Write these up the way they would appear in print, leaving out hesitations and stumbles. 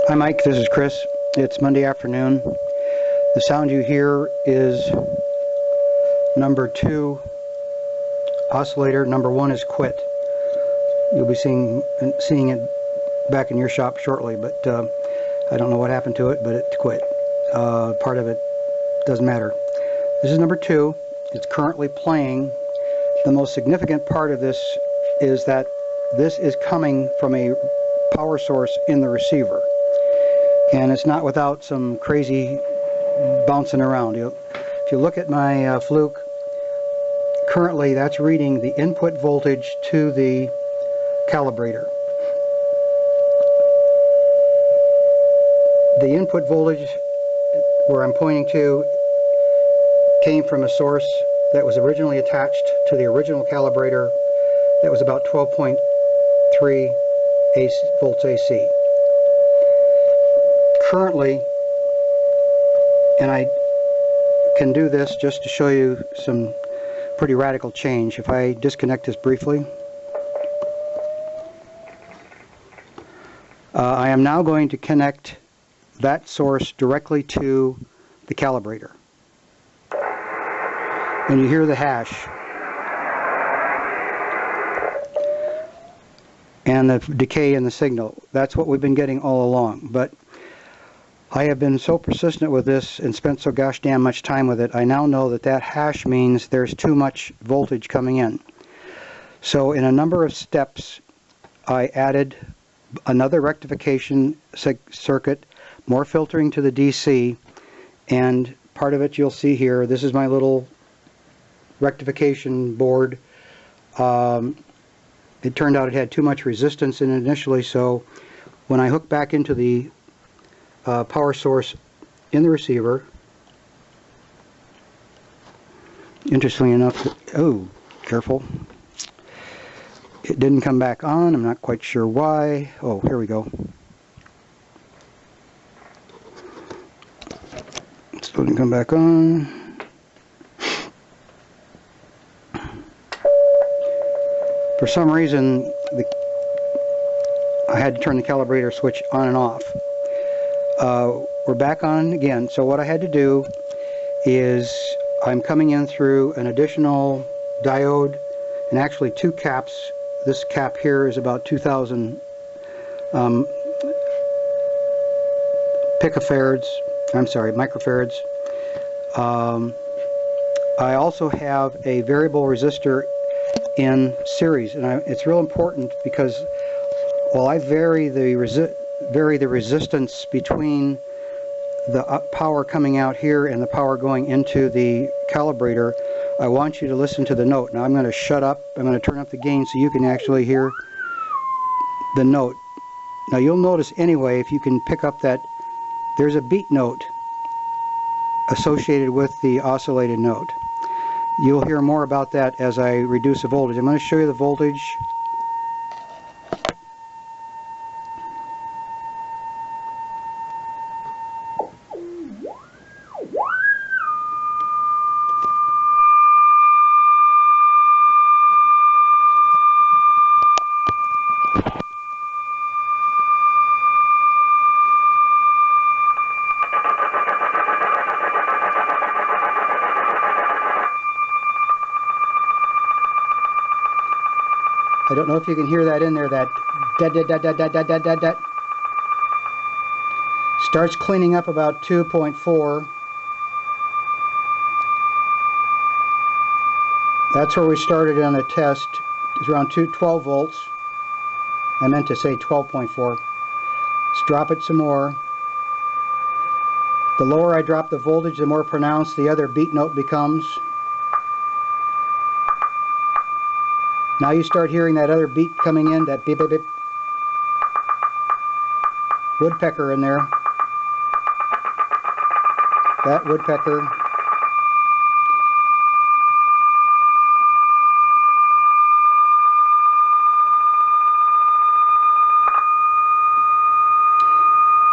Hi Mike, this is Chris. It's Monday afternoon. The sound you hear is number 2 oscillator. Number 1 is quit. You'll be seeing it back in your shop shortly, but I don't know what happened to it, but it quit. Part of it doesn't matter. This is number 2. It's currently playing. The most significant part of this is that this is coming from a power source in the receiver. And it's not without some crazy bouncing around. If you look at my fluke, currently that's reading the input voltage to the calibrator. The input voltage where I'm pointing to came from a source that was originally attached to the original calibrator that was about 12.3 volts AC. Currently, and I can do this just to show you some pretty radical change. If I disconnect this briefly, I am now going to connect that source directly to the calibrator. And you hear the hash and the decay in the signal. That's what we've been getting all along. But I have been so persistent with this and spent so gosh damn much time with it, I now know that that hash means there's too much voltage coming in. So in a number of steps, I added another rectification circuit, more filtering to the DC, and part of it you'll see here. This is my little rectification board. It turned out it had too much resistance in it initially, so when I hook back into the power source in the receiver, interestingly enough, oh, careful, it didn't come back on. I'm not quite sure why. Oh, here we go. It still didn't come back on. For some reason, I had to turn the calibrator switch on and off. We're back on again. So what I had to do is I'm coming in through an additional diode and actually 2 caps. This cap here is about 2,000 microfarads. I also have a variable resistor in series, and it's real important because while I vary the resistance between the power coming out here and the power going into the calibrator, I want you to listen to the note. Now I'm going to shut up. I'm going to turn up the gain so you can actually hear the note. Now you'll notice anyway, if you can pick up that there's a beat note associated with the oscillated note. You'll hear more about that as I reduce the voltage. I'm going to show you the voltage. I don't know if you can hear that in there, that da-da-da-da-da-da-da-da. Starts cleaning up about 2.4. That's where we started on the test. It's around 12 volts. I meant to say 12.4. Let's drop it some more. The lower I drop the voltage, the more pronounced the other beat note becomes. Now you start hearing that other beat coming in, that beep, beep, beep. Woodpecker in there. That woodpecker.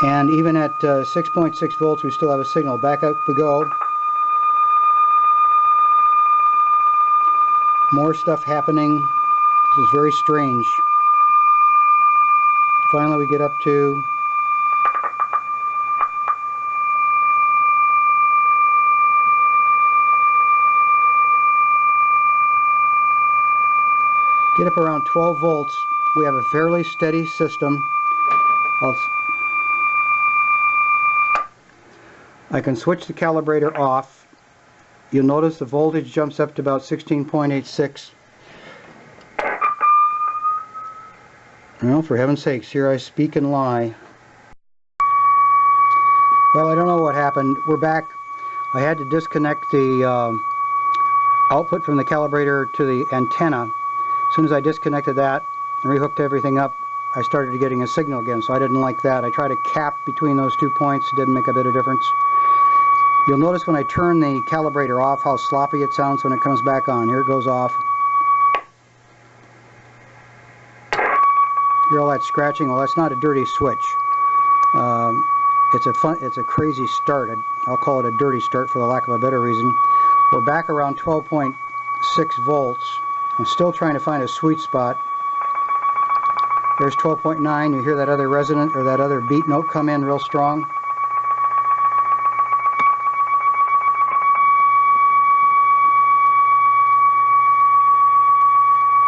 And even at 6.6 volts, we still have a signal. Back up we go. More stuff happening. This is very strange. Finally we get up to Get up around 12 volts. We have a fairly steady system. I can switch the calibrator off. You'll notice the voltage jumps up to about 16.86. Well, for heaven's sakes, here I speak and lie. Well, I don't know what happened. We're back. I had to disconnect the output from the calibrator to the antenna. As soon as I disconnected that and rehooked everything up, I started getting a signal again, so I didn't like that. I tried to cap between those 2 points. It didn't make a bit of difference. You'll notice when I turn the calibrator off how sloppy it sounds when it comes back on. Here it goes off. Hear all that scratching? Well, that's not a dirty switch. It's a crazy start. I'll call it a dirty start for the lack of a better reason. We're back around 12.6 volts. I'm still trying to find a sweet spot. There's 12.9. You hear that other resonant or that other beat note come in real strong.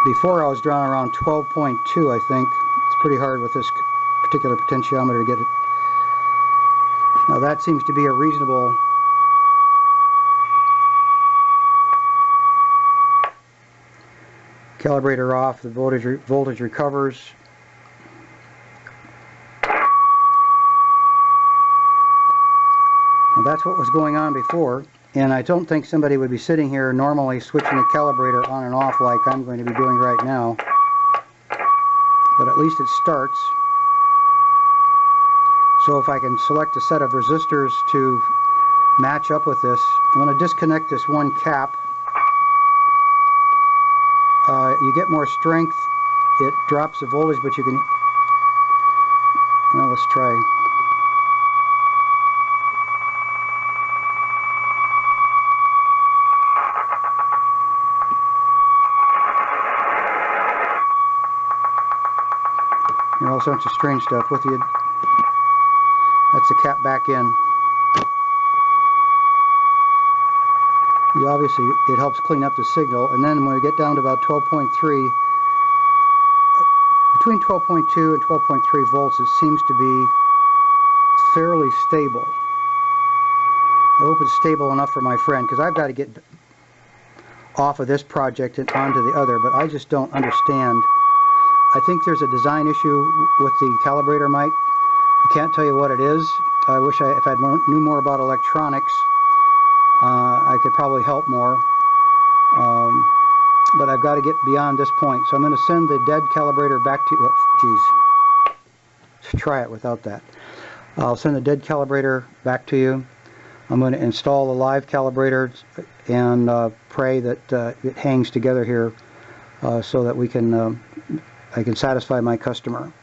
Before I was drawing around 12.2, I think. It's pretty hard with this particular potentiometer to get it. Now that seems to be a reasonable calibrator off. The voltage recovers. Now that's what was going on before, and I don't think somebody would be sitting here normally switching the calibrator on and off like I'm going to be doing right now. But at least it starts. So if I can select a set of resistors to match up with this, I'm going to disconnect this one cap. You get more strength, it drops the voltage, but you can... Well, let's try. There are all sorts of strange stuff with you. That's the cap back in. Obviously, it helps clean up the signal, and then when we get down to about 12.3, between 12.2 and 12.3 volts, it seems to be fairly stable. I hope it's stable enough for my friend, because I've got to get off of this project and onto the other, but I just don't understand. I think there's a design issue with the calibrator mic. I can't tell you what it is. I wish if I knew more about electronics, I could probably help more. But I've got to get beyond this point. So I'm going to send the dead calibrator back to you. Geez. Try it without that. I'll send the dead calibrator back to you. I'm going to install the live calibrator and pray that it hangs together here so that I can satisfy my customer.